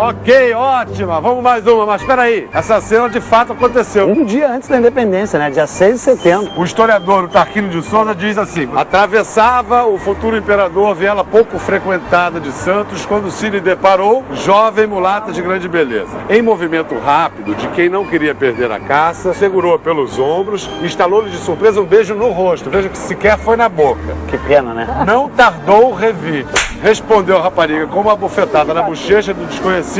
Ok, ótima. Vamos mais uma, mas espera aí. Essa cena de fato aconteceu. Um dia antes da independência, né? Dia 6 de setembro. O historiador Tarquínio de Souza diz assim: atravessava o futuro imperador viela pouco frequentada de Santos quando se lhe deparou jovem mulata de grande beleza. Em movimento rápido de quem não queria perder a caça, segurou pelos ombros e instalou-lhe de surpresa um beijo no rosto. Veja que sequer foi na boca. Que pena, né? Não tardou o revide. Respondeu a rapariga com uma bufetada na bochecha do desconhecido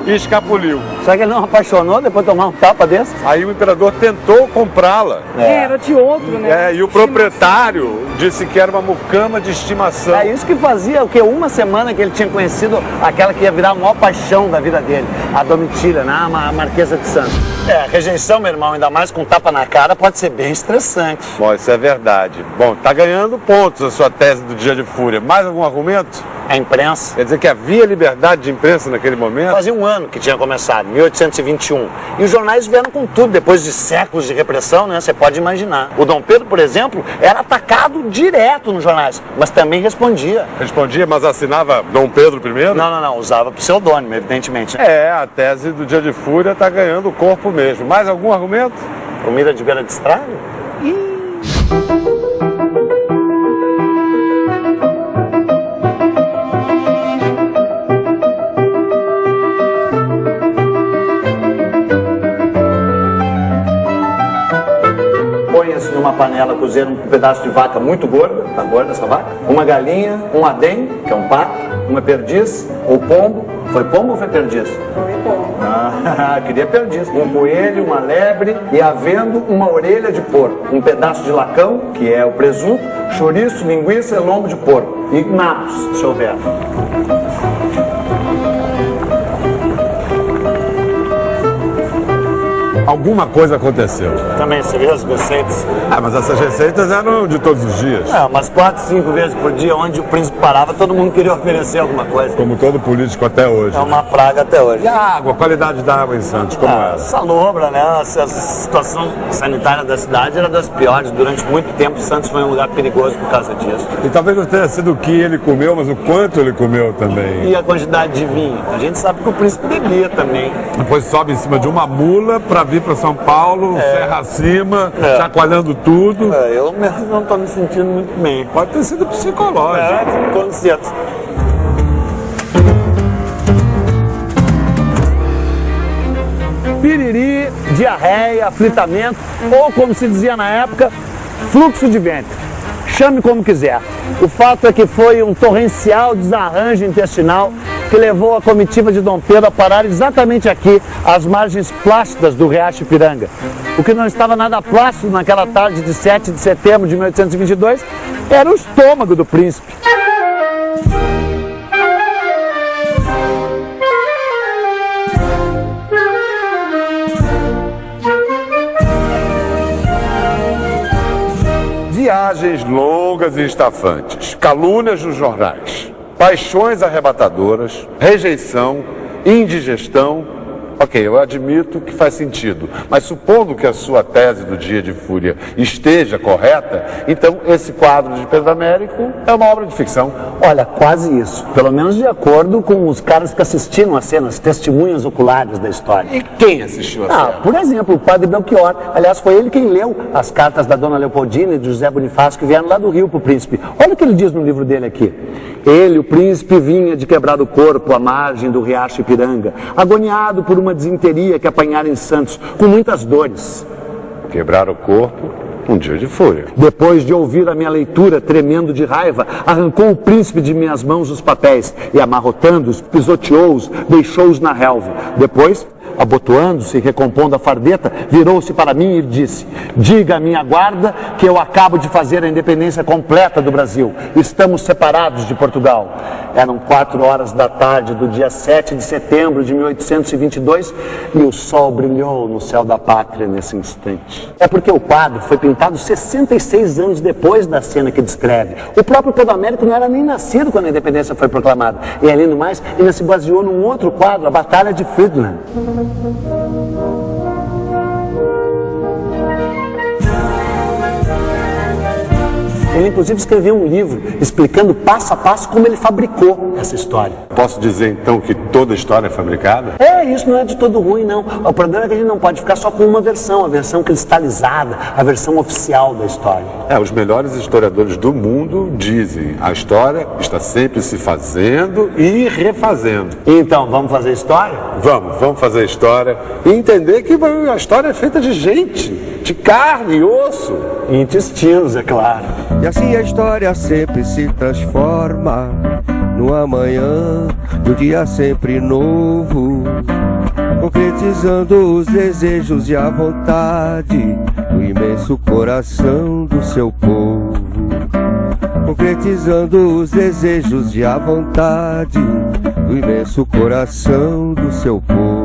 e escapuliu. Será que ele não apaixonou depois de tomar um tapa desse? Aí o imperador tentou comprá-la. Era de outro, né? E o proprietário disse que era uma mucama de estimação. É isso que fazia, o que? Uma semana que ele tinha conhecido aquela que ia virar a maior paixão da vida dele, a Domitila, né? A Marquesa de Santos. É, a rejeição, meu irmão, ainda mais com tapa na cara, pode ser bem estressante. Bom, isso é verdade. Bom, tá ganhando pontos a sua tese do Dia de Fúria. Mais algum argumento? A imprensa. Quer dizer que havia liberdade de imprensa naquele momento? Fazia um ano que tinha começado, 1821. E os jornais vieram com tudo, depois de séculos de repressão, né? Você pode imaginar. O Dom Pedro, por exemplo, era atacado direto nos jornais, mas também respondia. Respondia, mas assinava Dom Pedro I? Não, usava pseudônimo, evidentemente. É, a tese do Dia de Fúria tá ganhando o corpo mesmo. Mais algum argumento? Comida de beira de estrada? Põe-se numa panela cozer um pedaço de vaca muito gorda, tá gorda essa vaca, uma galinha, um adém, que é um pato, uma perdiz, ou pombo. Foi pombo ou foi perdiz? Foi pombo. Ah, queria perdiz. Um coelho, uma lebre e havendo uma orelha de porco. Um pedaço de lacão, que é o presunto, chouriço, linguiça e lombo de porco. E nabos, se houver. Alguma coisa aconteceu. Também você viu as receitas? Ah, mas essas receitas eram de todos os dias. É, umas 4, 5 vezes por dia, onde o príncipe parava, todo mundo queria oferecer alguma coisa. Como todo político até hoje. É uma praga até hoje. E a água, a qualidade da água em Santos, como era? Salobra, né? A situação sanitária da cidade era das piores. Durante muito tempo, Santos foi um lugar perigoso por causa disso. E talvez não tenha sido o que ele comeu, mas o quanto ele comeu também. E a quantidade de vinho? A gente sabe que o príncipe bebia também. Depois sobe em cima de uma mula para vir para São Paulo, serra acima, chacoalhando tudo. Eu mesmo não estou me sentindo muito bem. Pode ter sido psicológico. Com certeza. Piriri, diarreia, aflitamento, ou como se dizia na época, fluxo de ventre. Chame como quiser. O fato é que foi um torrencial desarranjo intestinal que levou a comitiva de Dom Pedro a parar exatamente aqui, às margens plácidas do Riacho Ipiranga. O que não estava nada plácido naquela tarde de 7 de setembro de 1822 era o estômago do príncipe. Viagens longas e estafantes, calúnias nos jornais, paixões arrebatadoras, rejeição, indigestão. Ok, eu admito que faz sentido, mas supondo que a sua tese do Dia de Fúria esteja correta, então esse quadro de Pedro Américo é uma obra de ficção. Olha, quase isso. Pelo menos de acordo com os caras que assistiram a cena, as testemunhas oculares da história. E quem assistiu a cena? Por exemplo, o padre Belchior. Aliás, foi ele quem leu as cartas da dona Leopoldina e de José Bonifácio que vieram lá do Rio para o príncipe. Olha o que ele diz no livro dele aqui. Ele, o príncipe, vinha de quebrar o corpo à margem do Riacho Ipiranga, agoniado por uma desinteria que apanhara em Santos, com muitas dores. Quebrar o corpo, um dia de fúria. Depois de ouvir a minha leitura, tremendo de raiva, arrancou o príncipe de minhas mãos os papéis e, amarrotando-os, pisoteou-os, deixou-os na relva. Depois, abotoando-se e recompondo a fardeta, virou-se para mim e disse: diga à minha guarda que eu acabo de fazer a independência completa do Brasil. Estamos separados de Portugal. Eram 4 horas da tarde do dia 7 de setembro de 1822 e o sol brilhou no céu da pátria nesse instante. É porque o quadro foi pintado 66 anos depois da cena que descreve. O próprio Pedro Américo não era nem nascido quando a independência foi proclamada. E, além do mais, ainda se baseou num outro quadro, a Batalha de Friedland. Ele inclusive escreveu um livro explicando passo a passo como ele fabricou essa história. Posso dizer então que toda história é fabricada? Isso não é de todo ruim, não. O problema é que a gente não pode ficar só com uma versão, a versão cristalizada, a versão oficial da história. Os melhores historiadores do mundo dizem: a história está sempre se fazendo e refazendo. Então, vamos fazer história? Vamos fazer história e entender que a história é feita de gente, de carne e osso. E intestinos, é claro. E assim a história sempre se transforma no amanhã, no dia sempre novo, concretizando os desejos e a vontade do imenso coração do seu povo. Concretizando os desejos e a vontade do imenso coração do seu povo.